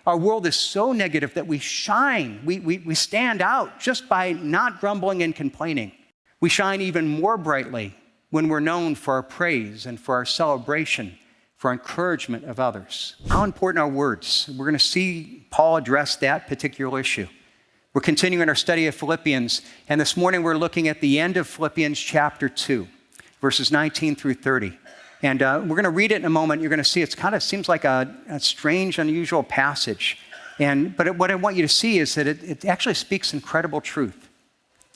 our world is so negative that we shine. We stand out just by not grumbling and complaining. We shine even more brightly when we're known for our praise and for our celebration, for encouragement of others. How important are words? We're going to see Paul address that particular issue. We're continuing our study of Philippians, and this morning we're looking at the end of Philippians chapter 2, verses 19 through 30. And we're going to read it in a moment. You're going to see it kind of seems like a strange, unusual passage. But what I want you to see is that it actually speaks incredible truth.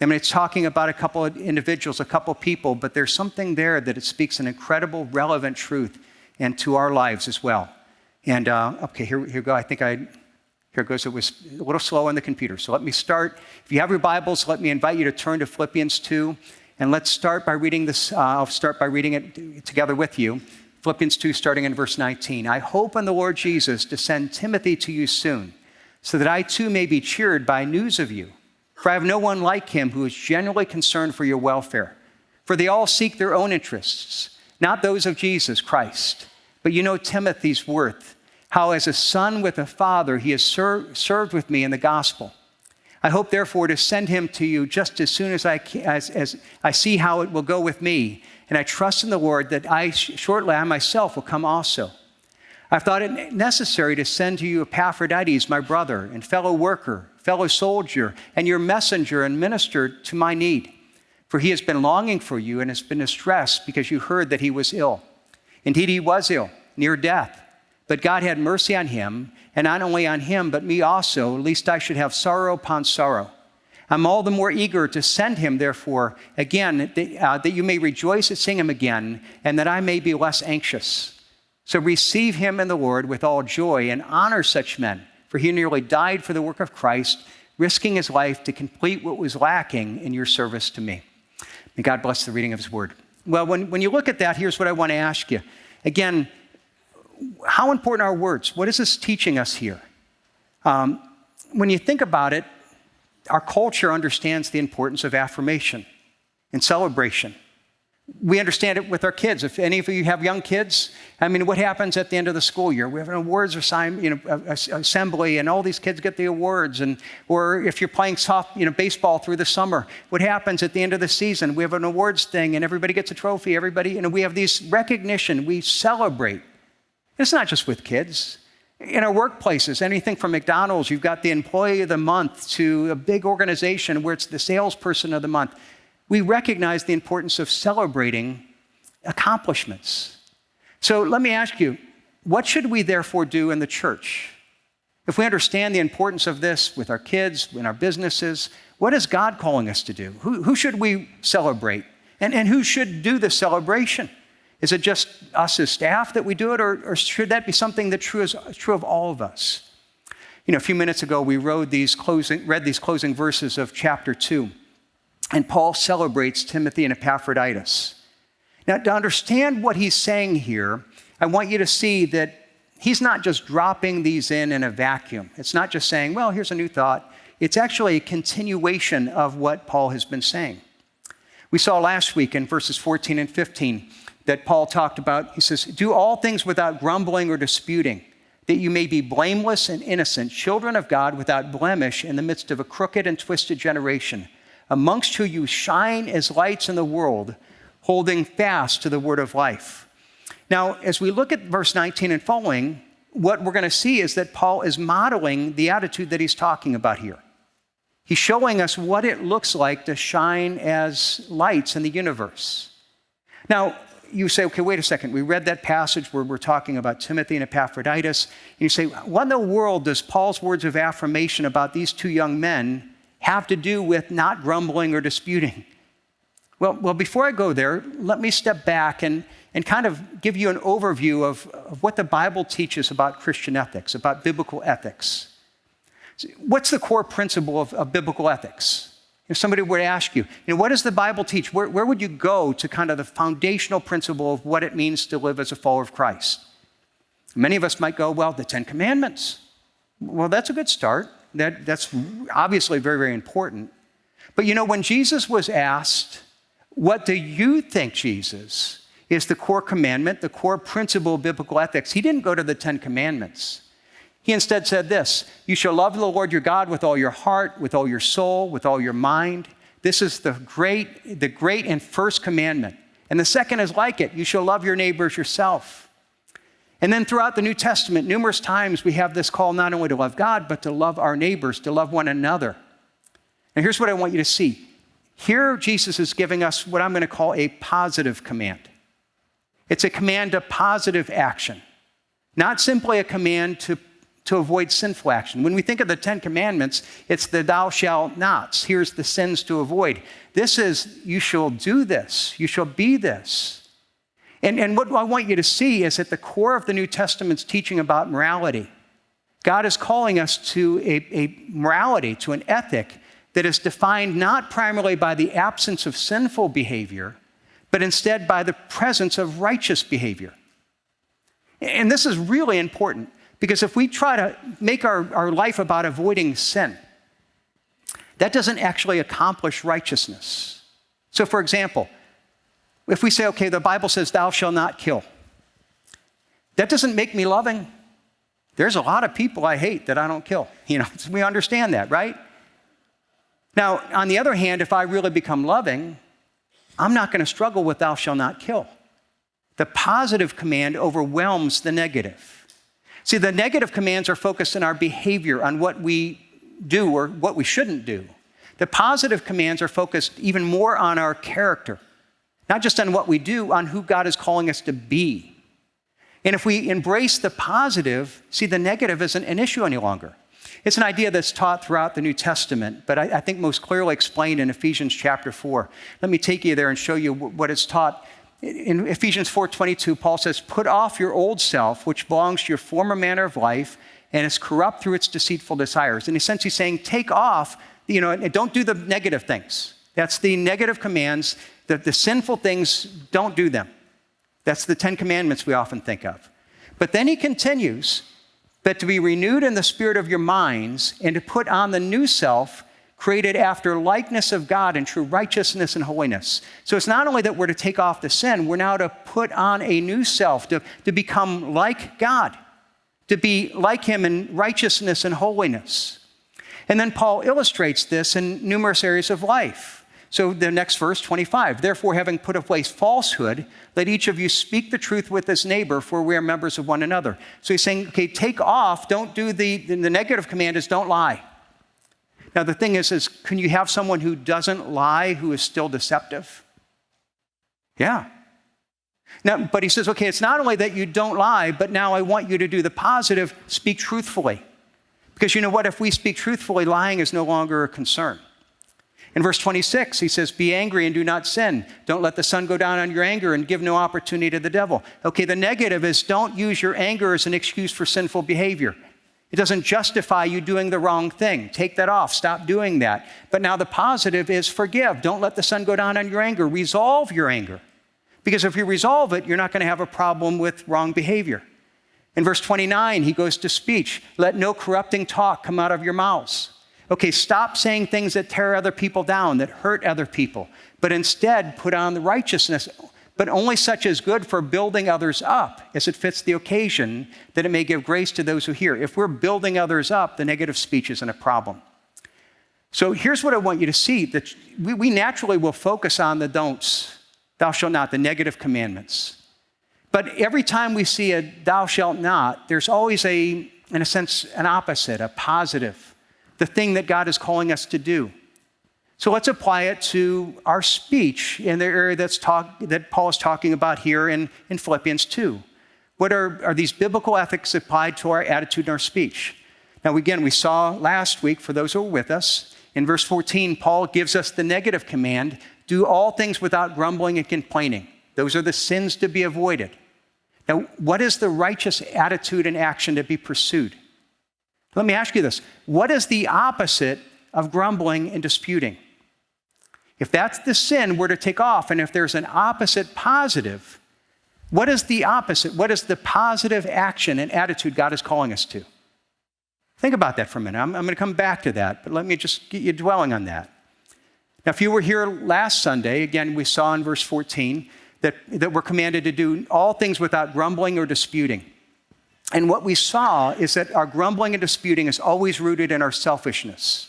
I mean, it's talking about a couple of individuals, a couple of people, but there's something there that it speaks an incredible, relevant truth and to our lives as well. And okay, here we go. Here it goes. It was a little slow on the computer. So let me start. If you have your Bibles, let me invite you to turn to Philippians 2. And let's start by reading this. I'll start by reading it together with you. Philippians 2, starting in verse 19. I hope in the Lord Jesus to send Timothy to you soon, so that I too may be cheered by news of you. For I have no one like him who is genuinely concerned for your welfare. For they all seek their own interests, not those of Jesus Christ. But you know Timothy's worth, how as a son with a father he has served with me in the gospel. I hope, therefore, to send him to you just as soon as I see how it will go with me. And I trust in the Lord that shortly I myself will come also. I've thought it necessary to send to you Epaphroditus, my brother and fellow worker, fellow soldier, and your messenger and minister to my need. For he has been longing for you and has been distressed because you heard that he was ill. Indeed, he was ill, near death. But God had mercy on him, and not only on him, but me also, lest I should have sorrow upon sorrow. I'm all the more eager to send him, therefore, again, that you may rejoice at seeing him again, and that I may be less anxious. So receive him in the Lord with all joy and honor such men, for he nearly died for the work of Christ, risking his life to complete what was lacking in your service to me. May God bless the reading of his word. Well, when you look at that, here's what I want to ask you. Again, how important are words? What is this teaching us here? When you think about it, our culture understands the importance of affirmation and celebration. We understand it with our kids. If any of you have young kids, I mean, what happens at the end of the school year? We have an awards assembly, and all these kids get the awards. Or if you're playing baseball through the summer, what happens at the end of the season? We have an awards thing, and everybody gets a trophy. We have these recognition. We celebrate. It's not just with kids. In our workplaces, anything from McDonald's, you've got the employee of the month, to a big organization where it's the salesperson of the month. We recognize the importance of celebrating accomplishments. So let me ask you, what should we therefore do in the church? If we understand the importance of this with our kids, in our businesses, what is God calling us to do? Who should we celebrate? And who should do the celebration? Is it just us as staff that we do it, or should that be something that's true of all of us? A few minutes ago, we read these closing verses of chapter 2. And Paul celebrates Timothy and Epaphroditus. Now, to understand what he's saying here, I want you to see that he's not just dropping these in a vacuum. It's not just saying, well, here's a new thought. It's actually a continuation of what Paul has been saying. We saw last week in verses 14 and 15 that Paul talked about. He says, do all things without grumbling or disputing, that you may be blameless and innocent, children of God without blemish in the midst of a crooked and twisted generation, amongst whom you shine as lights in the world, holding fast to the word of life. Now, as we look at verse 19 and following, what we're going to see is that Paul is modeling the attitude that he's talking about here. He's showing us what it looks like to shine as lights in the universe. Now, you say, okay, wait a second. We read that passage where we're talking about Timothy and Epaphroditus. And you say, what in the world does Paul's words of affirmation about these two young men have to do with not grumbling or disputing? Well, before I go there, let me step back and kind of give you an overview of what the Bible teaches about Christian ethics, about biblical ethics. What's the core principle of biblical ethics? If somebody were to ask you, what does the Bible teach? Where would you go to kind of the foundational principle of what it means to live as a follower of Christ? Many of us might go, well, the Ten Commandments. Well, that's a good start. That's obviously very, very important. But when Jesus was asked, what do you think, Jesus, is the core commandment, the core principle of biblical ethics? He didn't go to the Ten Commandments. He instead said this, you shall love the Lord your God with all your heart, with all your soul, with all your mind. This is the great and first commandment. And the second is like it. You shall love your neighbors yourself. And then throughout the New Testament, numerous times we have this call not only to love God, but to love our neighbors, to love one another. And here's what I want you to see. Here, Jesus is giving us what I'm going to call a positive command. It's a command to positive action, not simply a command to avoid sinful action. When we think of the 10 commandments, it's the thou shalt nots. Here's the sins to avoid. This is, you shall do this. You shall be this. And what I want you to see is at the core of the New Testament's teaching about morality. God is calling us to a morality, to an ethic that is defined not primarily by the absence of sinful behavior, but instead by the presence of righteous behavior. And this is really important because if we try to make our life about avoiding sin, that doesn't actually accomplish righteousness. So for example, if we say, okay, the Bible says thou shalt not kill, that doesn't make me loving. There's a lot of people I hate that I don't kill. We understand that, right? Now, on the other hand, if I really become loving, I'm not going to struggle with thou shalt not kill. The positive command overwhelms the negative. See, the negative commands are focused on our behavior, on what we do or what we shouldn't do. The positive commands are focused even more on our character, not just on what we do, on who God is calling us to be. And if we embrace the positive, see, the negative isn't an issue any longer. It's an idea that's taught throughout the New Testament, but I think most clearly explained in Ephesians chapter 4. Let me take you there and show you what it's taught. In Ephesians 4:22, Paul says, put off your old self, which belongs to your former manner of life and is corrupt through its deceitful desires. In a sense, he's saying, take off, don't do the negative things. That's the negative commands. The sinful things, don't do them. That's the 10 commandments we often think of. But then he continues, but to be renewed in the spirit of your minds and to put on the new self, created after likeness of God in true righteousness and holiness. So it's not only that we're to take off the sin, we're now to put on a new self, to become like God, to be like him in righteousness and holiness. And then Paul illustrates this in numerous areas of life. So the next verse, 25, therefore having put away falsehood, let each of you speak the truth with his neighbor, for we are members of one another. So he's saying, okay, take off, don't do the negative command is don't lie. Now the thing is can you have someone who doesn't lie who is still deceptive? Yeah. Now, but he says, okay, it's not only that you don't lie, but now I want you to do the positive, speak truthfully. Because you know what, if we speak truthfully, lying is no longer a concern. In verse 26, he says, be angry and do not sin. Don't let the sun go down on your anger and give no opportunity to the devil. Okay, the negative is don't use your anger as an excuse for sinful behavior. It doesn't justify you doing the wrong thing. Take that off. Stop doing that. But now the positive is forgive. Don't let the sun go down on your anger. Resolve your anger. Because if you resolve it, you're not going to have a problem with wrong behavior. In verse 29, he goes to speech. Let no corrupting talk come out of your mouths. Okay, stop saying things that tear other people down, that hurt other people, but instead put on the righteousness, but only such as good for building others up as it fits the occasion, that it may give grace to those who hear. If we're building others up, the negative speech isn't a problem. So here's what I want you to see, that we naturally will focus on the don'ts, thou shalt not, the negative commandments. But every time we see a thou shalt not, there's always in a sense, an opposite, a positive, the thing that God is calling us to do. So let's apply it to our speech in the area that Paul is talking about here in Philippians 2. What are these biblical ethics applied to our attitude and our speech? Now, again, we saw last week, for those who were with us, in verse 14, Paul gives us the negative command, do all things without grumbling and complaining. Those are the sins to be avoided. Now, what is the righteous attitude and action to be pursued? Let me ask you this. What is the opposite of grumbling and disputing? If that's the sin we're to take off, and if there's an opposite positive, what is the opposite? What is the positive action and attitude God is calling us to? Think about that for a minute. I'm going to come back to that, but let me just get you dwelling on that. Now, if you were here last Sunday, again, we saw in verse 14 that we're commanded to do all things without grumbling or disputing. And what we saw is that our grumbling and disputing is always rooted in our selfishness.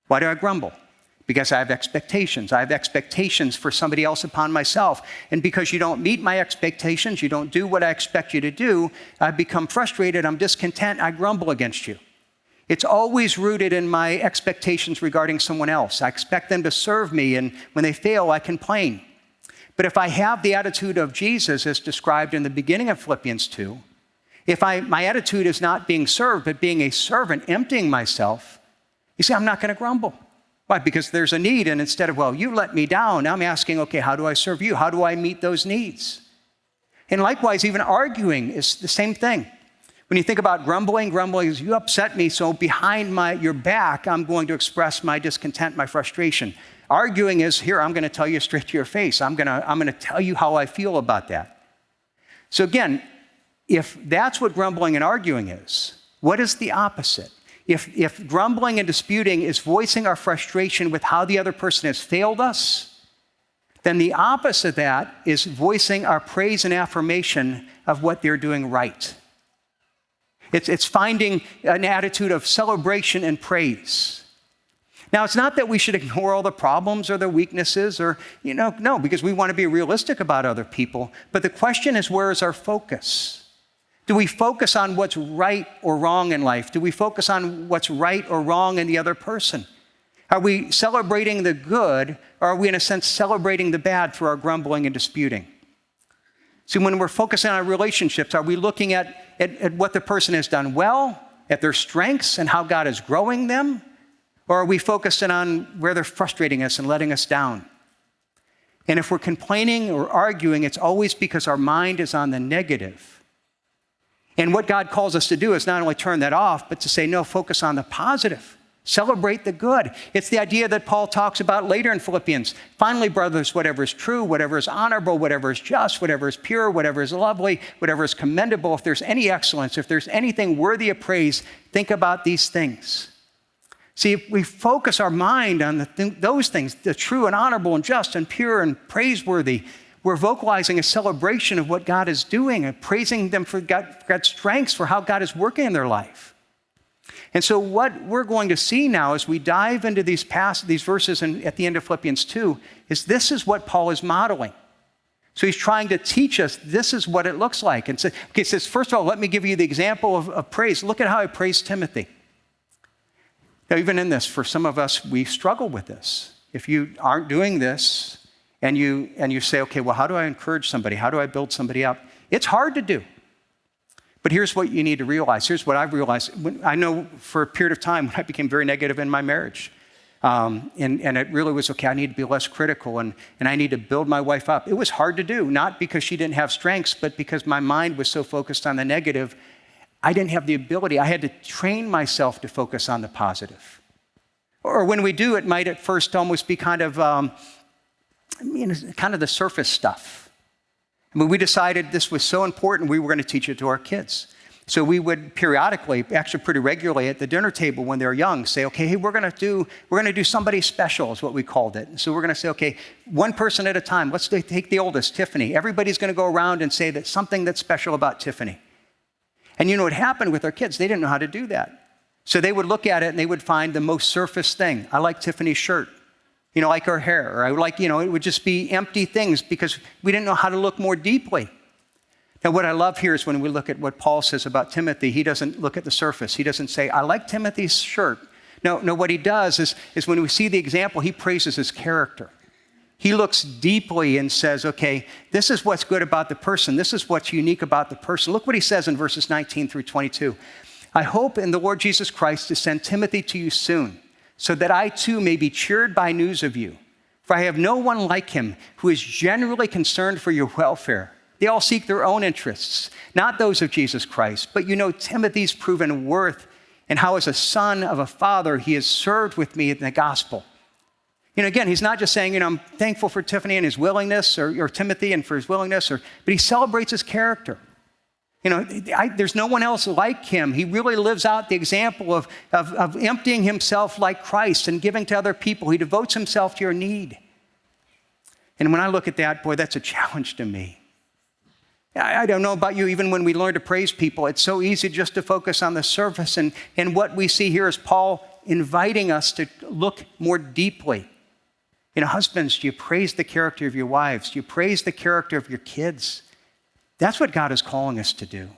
Why do I grumble? Because I have expectations. I have expectations for somebody else upon myself. And because you don't meet my expectations, you don't do what I expect you to do, I become frustrated, I'm discontent, I grumble against you. It's always rooted in my expectations regarding someone else. I expect them to serve me, and when they fail, I complain. But if I have the attitude of Jesus as described in the beginning of Philippians 2, if my attitude is not being served, but being a servant, emptying myself, you see, I'm not going to grumble. Why? Because there's a need, and instead of, well, you let me down, now I'm asking, okay, how do I serve you? How do I meet those needs? And likewise, even arguing is the same thing. When you think about grumbling is you upset me, so behind your back, I'm going to express my discontent, my frustration. Arguing is, here, I'm going to tell you straight to your face. I'm going to tell you how I feel about that. So again, if that's what grumbling and arguing is, what is the opposite? If grumbling and disputing is voicing our frustration with how the other person has failed us, then the opposite of that is voicing our praise and affirmation of what they're doing right. It's finding an attitude of celebration and praise. Now, it's not that we should ignore all the problems or the weaknesses or, no, because we want to be realistic about other people. But the question is, where is our focus? Do we focus on what's right or wrong in life? Do we focus on what's right or wrong in the other person? Are we celebrating the good, or are we, in a sense, celebrating the bad through our grumbling and disputing? See, when we're focusing on our relationships, are we looking at what the person has done well, at their strengths and how God is growing them? Or are we focusing on where they're frustrating us and letting us down? And if we're complaining or arguing, it's always because our mind is on the negative. And what God calls us to do is not only turn that off, but to say, no, focus on the positive. Celebrate the good. It's the idea that Paul talks about later in Philippians. Finally, brothers, whatever is true, whatever is honorable, whatever is just, whatever is pure, whatever is lovely, whatever is commendable, if there's any excellence, if there's anything worthy of praise, think about these things. See, if we focus our mind on those things, the true and honorable and just and pure and praiseworthy, we're vocalizing a celebration of what God is doing and praising them for God's strengths, for how God is working in their life. And so what we're going to see now as we dive into these verses at the end of Philippians 2 is this is what Paul is modeling. So he's trying to teach us this is what it looks like. And so, he says, first of all, let me give you the example of praise. Look at how I praise Timothy. Now, even in this, for some of us, we struggle with this. If you aren't doing this, and you say, okay, well, how do I encourage somebody? How do I build somebody up? It's hard to do. But here's what you need to realize. Here's what I've realized. I know for a period of time, I became very negative in my marriage. And it really was, okay, I need to be less critical, and I need to build my wife up. It was hard to do, not because she didn't have strengths, but because my mind was so focused on the negative, I didn't have the ability. I had to train myself to focus on the positive. Or when we do, it might at first almost be kind of the surface stuff. I mean, we decided this was so important, we were going to teach it to our kids. So we would periodically, actually pretty regularly at the dinner table when they're young, say, okay, hey, we're going to do somebody special is what we called it. And so we're going to say, okay, one person at a time. Let's take the oldest, Tiffany. Everybody's going to go around and say that something that's special about Tiffany. And you know what happened with our kids? They didn't know how to do that. So they would look at it and they would find the most surface thing. I like Tiffany's shirt. Like her hair, or I would like, it would just be empty things because we didn't know how to look more deeply. Now, what I love here is when we look at what Paul says about Timothy, he doesn't look at the surface. He doesn't say, I like Timothy's shirt. No, what he does is when we see the example, he praises his character. He looks deeply and says, okay, this is what's good about the person. This is what's unique about the person. Look what he says in verses 19 through 22. I hope in the Lord Jesus Christ to send Timothy to you soon, so that I too may be cheered by news of you. For I have no one like him who is genuinely concerned for your welfare. They all seek their own interests, not those of Jesus Christ. But you know Timothy's proven worth and how as a son of a father, he has served with me in the gospel. Again, he's not just saying, I'm thankful for Tiffany and his willingness, or Timothy and for his willingness, but he celebrates his character. There's no one else like him. He really lives out the example of emptying himself like Christ and giving to other people. He devotes himself to your need. And when I look at that, boy, that's a challenge to me. I don't know about you, even when we learn to praise people, it's so easy just to focus on the surface. And what we see here is Paul inviting us to look more deeply. Husbands, do you praise the character of your wives? Do you praise the character of your kids? That's what God is calling us to do.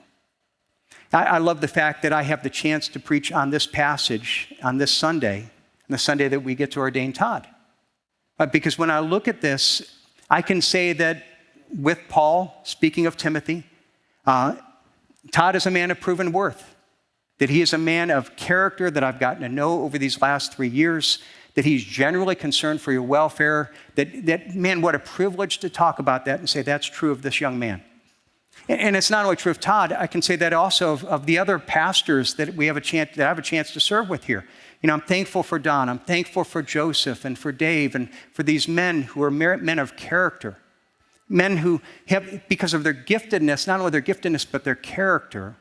I love the fact that I have the chance to preach on this passage on this Sunday, the Sunday that we get to ordain Todd. Because when I look at this, I can say that with Paul, speaking of Timothy, Todd is a man of proven worth, that he is a man of character that I've gotten to know over these last 3 years, that he's generally concerned for your welfare, that man, what a privilege to talk about that and say that's true of this young man. And it's not only true of Todd, I can say that also of the other pastors that I have a chance to serve with here. I'm thankful for Don, I'm thankful for Joseph and for Dave and for these men who are men of character. Men who have, because of their giftedness, not only their giftedness, but their character,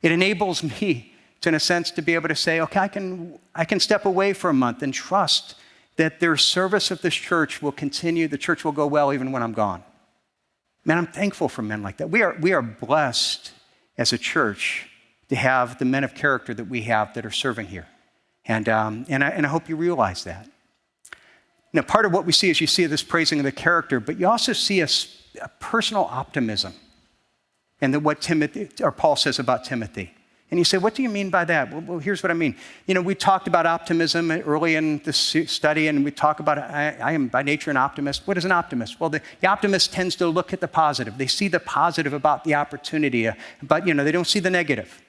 it enables me, in a sense, to be able to say, okay, I can step away for a month and trust that their service of this church will continue, the church will go well even when I'm gone. Man, I'm thankful for men like that. We are blessed as a church to have the men of character that we have that are serving here. And I hope you realize that. Now, part of what we see is you see this praising of the character, but you also see a personal optimism and what Paul says about Timothy. And you say, what do you mean by that? Well, here's what I mean. We talked about optimism early in the study, and we talk about I am by nature an optimist. What is an optimist? Well, the optimist tends to look at the positive. They see the positive about the opportunity, but they don't see the negative.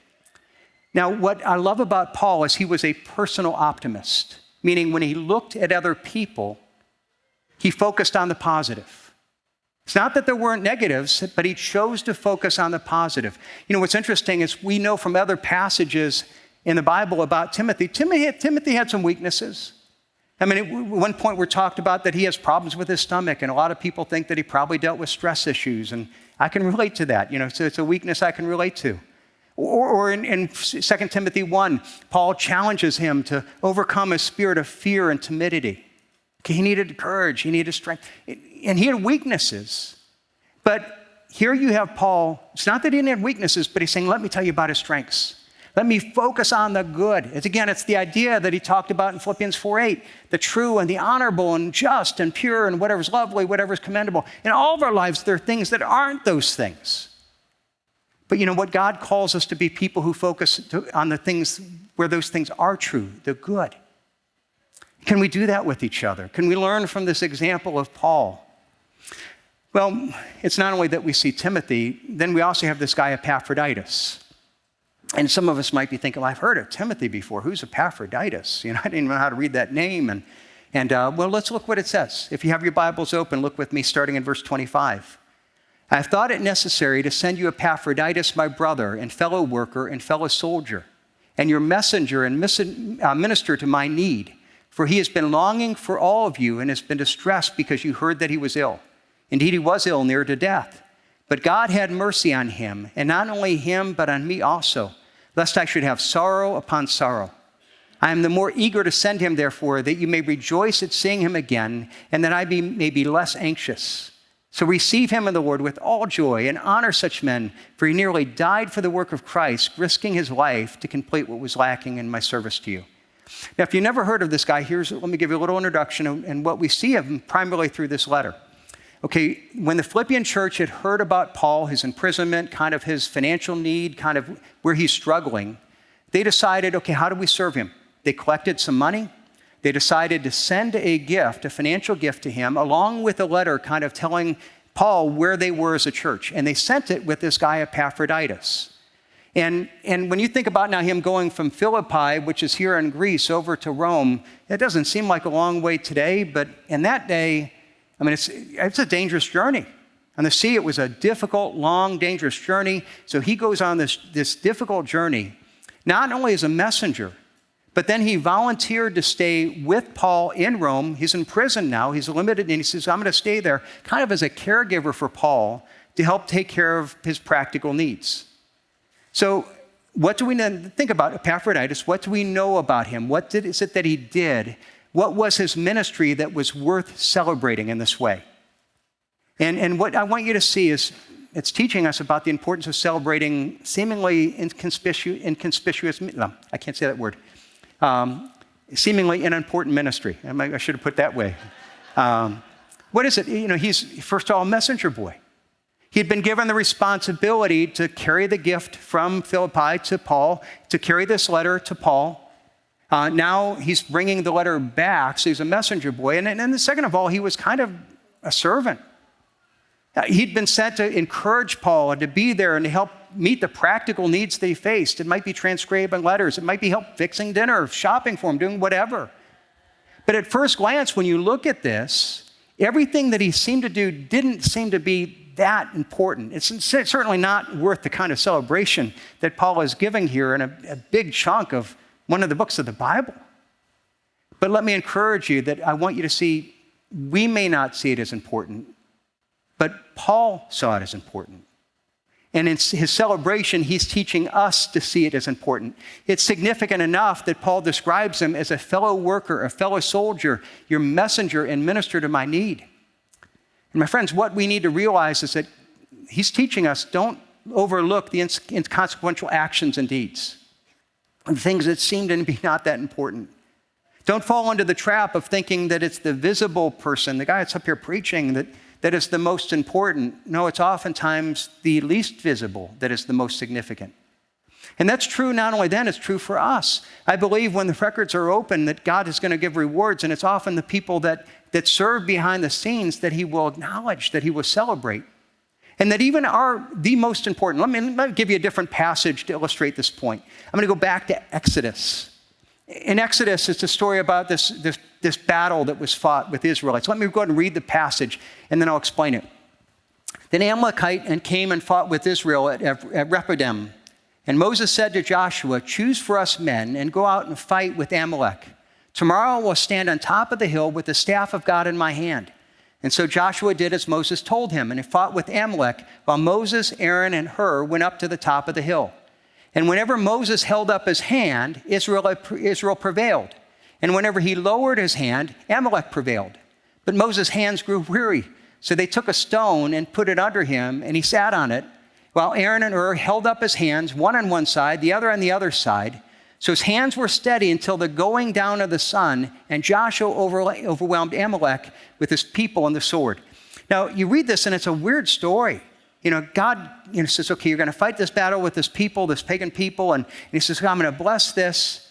Now, what I love about Paul is he was a personal optimist, meaning when he looked at other people, he focused on the positive. It's not that there weren't negatives, but he chose to focus on the positive. What's interesting is we know from other passages in the Bible about Timothy. Timothy had some weaknesses. At one point we're talked about that he has problems with his stomach, and a lot of people think that he probably dealt with stress issues, and I can relate to that. So it's a weakness I can relate to. Or in 2 Timothy 1, Paul challenges him to overcome a spirit of fear and timidity. Okay, he needed courage, he needed strength, and he had weaknesses. But here you have Paul, it's not that he didn't have weaknesses, but he's saying, let me tell you about his strengths. Let me focus on the good. It's the idea that he talked about in Philippians 4:8, the true and the honorable and just and pure and whatever's lovely, whatever's commendable. In all of our lives, there are things that aren't those things. But what God calls us to be people who focus on the things where those things are true, the good. Can we do that with each other? Can we learn from this example of Paul? Well, it's not only that we see Timothy, then we also have this guy Epaphroditus. And some of us might be thinking, well, I've heard of Timothy before. Who's Epaphroditus? I didn't even know how to read that name. Well, let's look what it says. If you have your Bibles open, look with me starting in verse 25. I have thought it necessary to send you Epaphroditus, my brother and fellow worker and fellow soldier, and your messenger and minister to my need. For he has been longing for all of you and has been distressed because you heard that he was ill. Indeed, he was ill, near to death. But God had mercy on him, and not only him, but on me also, lest I should have sorrow upon sorrow. I am the more eager to send him, therefore, that you may rejoice at seeing him again, and that I may be less anxious. So receive him in the Lord with all joy and honor such men, for he nearly died for the work of Christ, risking his life to complete what was lacking in my service to you. Now, if you've never heard of this guy, let me give you a little introduction and what we see of him primarily through this letter. Okay, when the Philippian church had heard about Paul, his imprisonment, kind of his financial need, kind of where he's struggling, they decided, okay, how do we serve him? They collected some money. They decided to send a gift, a financial gift to him, along with a letter kind of telling Paul where they were as a church. And they sent it with this guy Epaphroditus. And when you think about now him going from Philippi, which is here in Greece, over to Rome, it doesn't seem like a long way today, but in that day, it's a dangerous journey. On the sea, it was a difficult, long, dangerous journey. So he goes on this difficult journey, not only as a messenger, but then he volunteered to stay with Paul in Rome. He's in prison now. He's limited, and he says, I'm going to stay there kind of as a caregiver for Paul to help take care of his practical needs. So what do we think about Epaphroditus? What do we know about him? What is it that he did? What was his ministry that was worth celebrating in this way? And what I want you to see is it's teaching us about the importance of celebrating seemingly inconspicuous, no, I can't say that word, seemingly unimportant ministry. I should have put it that way. What is it? He's, first of all, a messenger boy. He had been given the responsibility to carry the gift from Philippi to Paul, to carry this letter to Paul. Now he's bringing the letter back, so he's a messenger boy. And then second of all, he was kind of a servant. He'd been sent to encourage Paul and to be there and to help meet the practical needs they faced. It might be transcribing letters. It might be help fixing dinner, shopping for him, doing whatever. But at first glance, when you look at this, everything that he seemed to do didn't seem to be that important. It's certainly not worth the kind of celebration that Paul is giving here in a big chunk of one of the books of the Bible. But let me encourage you that I want you to see, we may not see it as important, but Paul saw it as important. And in his celebration, he's teaching us to see it as important. It's significant enough that Paul describes him as a fellow worker, a fellow soldier, your messenger and minister to my need. And my friends, what we need to realize is that he's teaching us, don't overlook the inconsequential actions and deeds, and things that seem to be not that important. Don't fall into the trap of thinking that it's the visible person, the guy that's up here preaching, that is the most important. No, it's oftentimes the least visible that is the most significant. And that's true not only then, it's true for us. I believe when the records are open that God is going to give rewards, and it's often the people that serve behind the scenes that he will acknowledge, that he will celebrate. And that even are the most important. Let me give you a different passage to illustrate this point. I'm going to go back to Exodus. In Exodus, it's a story about this battle that was fought with Israelites. Let me go ahead and read the passage, and then I'll explain it. Then Amalekite came and fought with Israel at Rephidim. And Moses said to Joshua, "Choose for us men and go out and fight with Amalek. Tomorrow I will stand on top of the hill with the staff of God in my hand." And so Joshua did as Moses told him, and he fought with Amalek while Moses, Aaron, and Hur went up to the top of the hill. And whenever Moses held up his hand, Israel prevailed. And whenever he lowered his hand, Amalek prevailed. But Moses' hands grew weary, so they took a stone and put it under him, and he sat on it, while Aaron and Hur held up his hands, one on one side, the other on the other side. So his hands were steady until the going down of the sun, and Joshua overwhelmed Amalek with his people and the sword. Now, you read this, and it's a weird story. God says, okay, you're going to fight this battle with this people, this pagan people, and he says, I'm going to bless this.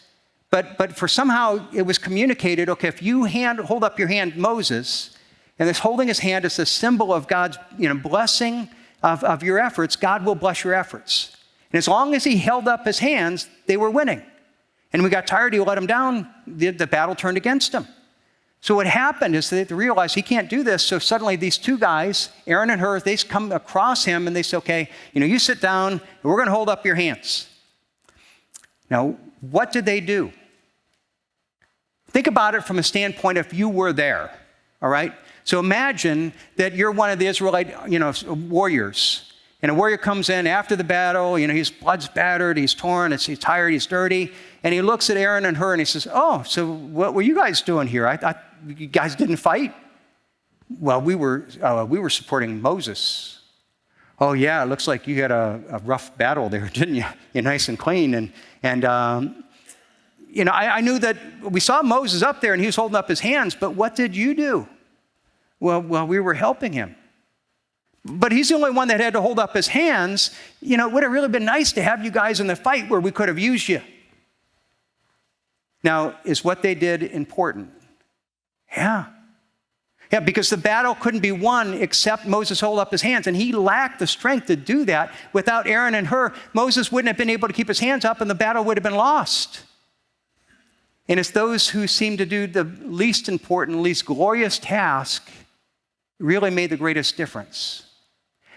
But for somehow it was communicated, okay, if you hold up your hand, Moses, and this holding his hand is a symbol of God's blessing of your efforts, God will bless your efforts. And as long as he held up his hands, they were winning. And we got tired, he let him down, the battle turned against him. So what happened is they realized he can't do this, so suddenly these two guys, Aaron and Hur, they come across him and they say, okay, you sit down, and we're going to hold up your hands. Now, what did they do? Think about it from a standpoint if you were there, all right? So imagine that you're one of the Israelite, warriors, and a warrior comes in after the battle, his blood's battered, he's torn, he's tired, he's dirty, and he looks at Aaron and Hur and he says, oh, so what were you guys doing here? I thought you guys didn't fight. Well, we were supporting Moses. Oh yeah, it looks like you had a rough battle there, didn't you? You're nice and clean, I knew that we saw Moses up there and he was holding up his hands, but what did you do? Well, we were helping him. But he's the only one that had to hold up his hands. It would have really been nice to have you guys in the fight where we could have used you. Now, is what they did important? Yeah. Yeah, because the battle couldn't be won except Moses hold up his hands, and he lacked the strength to do that. Without Aaron and Hur, Moses wouldn't have been able to keep his hands up, and the battle would have been lost. And it's those who seem to do the least important, least glorious task really made the greatest difference.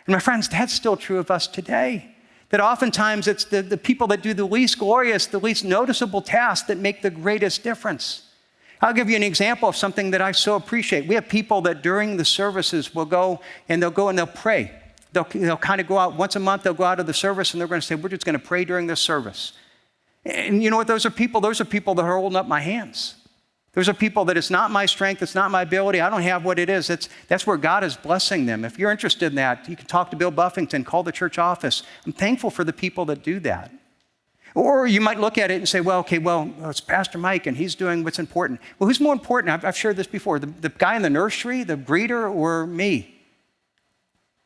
And my friends, that's still true of us today. That oftentimes it's the people that do the least glorious, the least noticeable tasks that make the greatest difference. I'll give you an example of something that I so appreciate. We have people that during the services will go and they'll pray. They'll kind of go out once a month, they'll go out of the service and they're going to say, we're just going to pray during this service. And you know what those are people? Those are people that are holding up my hands. Those are people that it's not my strength, it's not my ability, I don't have what it is. That's where God is blessing them. If you're interested in that, you can talk to Bill Buffington, call the church office. I'm thankful for the people that do that. Or you might look at it and say, it's Pastor Mike and he's doing what's important. Well, who's more important? I've shared this before. The guy in the nursery, the greeter, or me?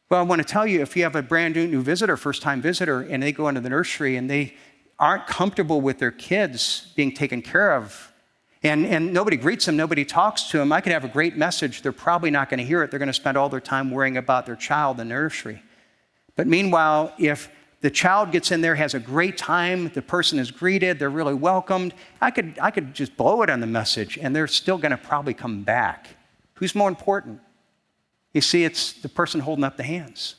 Well, I want to tell you, if you have a brand new visitor, first-time visitor, and they go into the nursery and they aren't comfortable with their kids being taken care of, and nobody greets them, nobody talks to them, I could have a great message. They're probably not going to hear it. They're going to spend all their time worrying about their child in the nursery. But meanwhile, if the child gets in there, has a great time, the person is greeted, they're really welcomed, I could just blow it on the message, and they're still going to probably come back. Who's more important? You see, it's the person holding up the hands.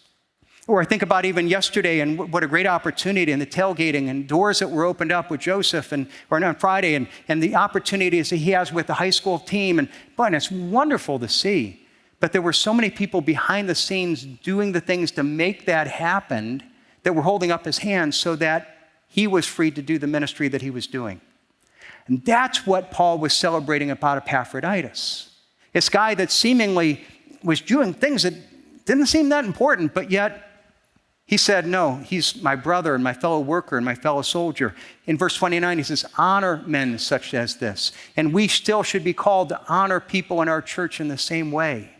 Or I think about even yesterday and what a great opportunity, and the tailgating and doors that were opened up with Joseph or on Friday, and the opportunities that he has with the high school team. And it's wonderful to see. But there were so many people behind the scenes doing the things to make that happen that were holding up his hands so that he was free to do the ministry that he was doing. And that's what Paul was celebrating about Epaphroditus. This guy that seemingly was doing things that didn't seem that important, but yet he said, no, he's my brother and my fellow worker and my fellow soldier. In verse 29, he says, honor men such as this. And we still should be called to honor people in our church in the same way.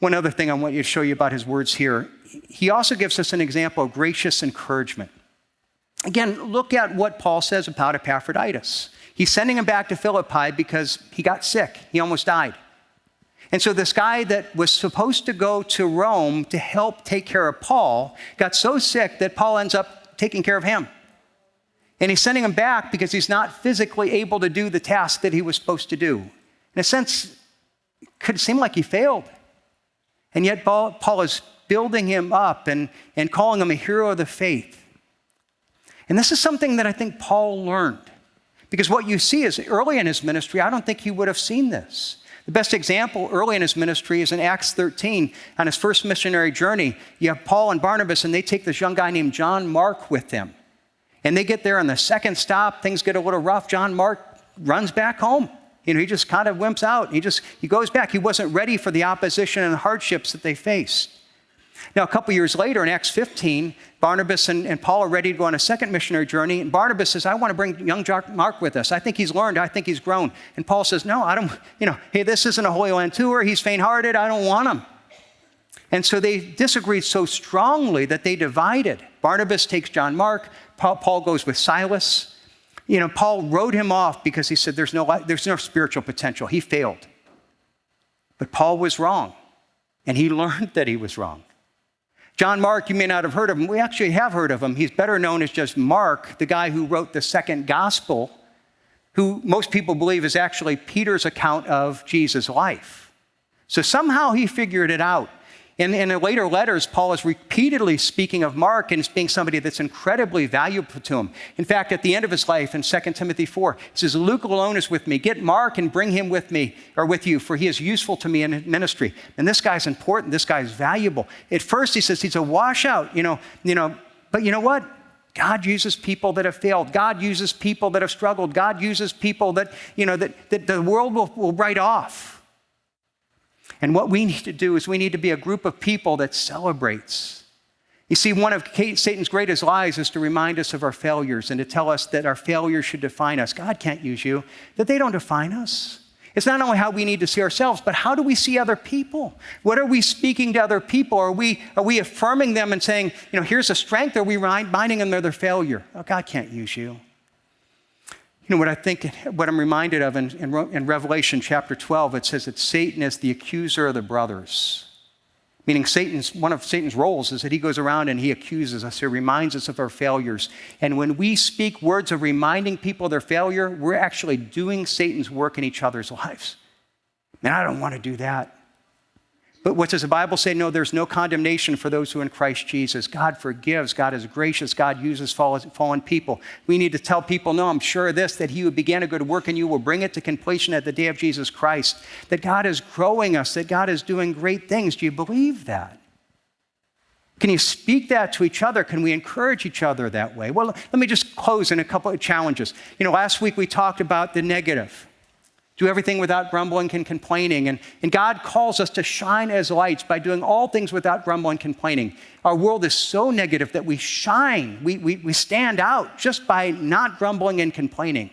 One other thing I want you to show you about his words here. He also gives us an example of gracious encouragement. Again, look at what Paul says about Epaphroditus. He's sending him back to Philippi because he got sick. He almost died. And so this guy that was supposed to go to Rome to help take care of Paul got so sick that Paul ends up taking care of him. And he's sending him back because he's not physically able to do the task that he was supposed to do. In a sense, it could seem like he failed. And yet Paul is building him up and calling him a hero of the faith. And this is something that I think Paul learned. Because what you see is early in his ministry, I don't think he would have seen this. The best example early in his ministry is in Acts 13. On his first missionary journey, you have Paul and Barnabas, and they take this young guy named John Mark with them. And they get there on the second stop, things get a little rough. John Mark runs back home. He just kind of wimps out. He goes back. He wasn't ready for the opposition and the hardships that they faced. Now, a couple years later, in Acts 15, Barnabas and Paul are ready to go on a second missionary journey. And Barnabas says, I want to bring young Mark with us. I think he's learned. I think he's grown. And Paul says, no, I don't, hey, this isn't a Holy Land tour. He's faint-hearted. I don't want him. And so they disagreed so strongly that they divided. Barnabas takes John Mark. Paul goes with Silas. Paul wrote him off because he said there's no spiritual potential. He failed. But Paul was wrong. And he learned that he was wrong. John Mark, you may not have heard of him. We actually have heard of him. He's better known as just Mark, the guy who wrote the second gospel, who most people believe is actually Peter's account of Jesus' life. So somehow he figured it out. And in the later letters, Paul is repeatedly speaking of Mark and as being somebody that's incredibly valuable to him. In fact, at the end of his life in 2 Timothy 4, he says, Luke alone is with me. Get Mark and bring him with me, or with you, for he is useful to me in ministry. And this guy's important. This guy's valuable. At first, he says he's a washout, but you know what? God uses people that have failed. God uses people that have struggled. God uses people that the world will write off. And what we need to do is we need to be a group of people that celebrates. You see, one of Satan's greatest lies is to remind us of our failures and to tell us that our failures should define us. God can't use you, that they don't define us. It's not only how we need to see ourselves, but how do we see other people? What are we speaking to other people? Are we affirming them and saying, here's a strength, or are we reminding them of their failure? Oh, God can't use you. What I'm reminded of in Revelation chapter 12, it says that Satan is the accuser of the brothers. Meaning one of Satan's roles is that he goes around and he accuses us. He reminds us of our failures. And when we speak words of reminding people of their failure, we're actually doing Satan's work in each other's lives. Man, I don't want to do that. But what does the Bible say? No, there's no condemnation for those who are in Christ Jesus. God forgives. God is gracious. God uses fallen people. We need to tell people, no, I'm sure of this, that he who began a good work in you will bring it to completion at the day of Jesus Christ. That God is growing us. That God is doing great things. Do you believe that? Can you speak that to each other? Can we encourage each other that way? Well, let me just close in a couple of challenges. Last week we talked about the negative. Do everything without grumbling and complaining. And God calls us to shine as lights by doing all things without grumbling and complaining. Our world is so negative that we shine. We stand out just by not grumbling and complaining.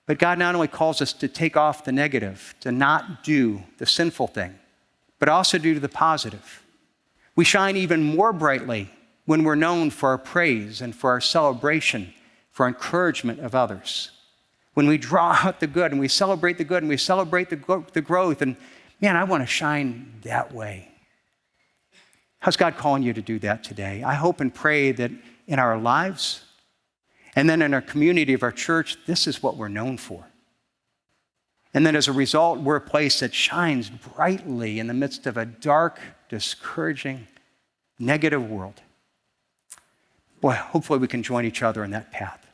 But God not only calls us to take off the negative, to not do the sinful thing, but also do the positive. We shine even more brightly when we're known for our praise and for our celebration, for encouragement of others. When we draw out the good and we celebrate the good and we celebrate the growth, and man, I want to shine that way. How's God calling you to do that today? I hope and pray that in our lives and then in our community of our church, this is what we're known for. And then as a result, we're a place that shines brightly in the midst of a dark, discouraging, negative world. Boy, hopefully we can join each other in that path.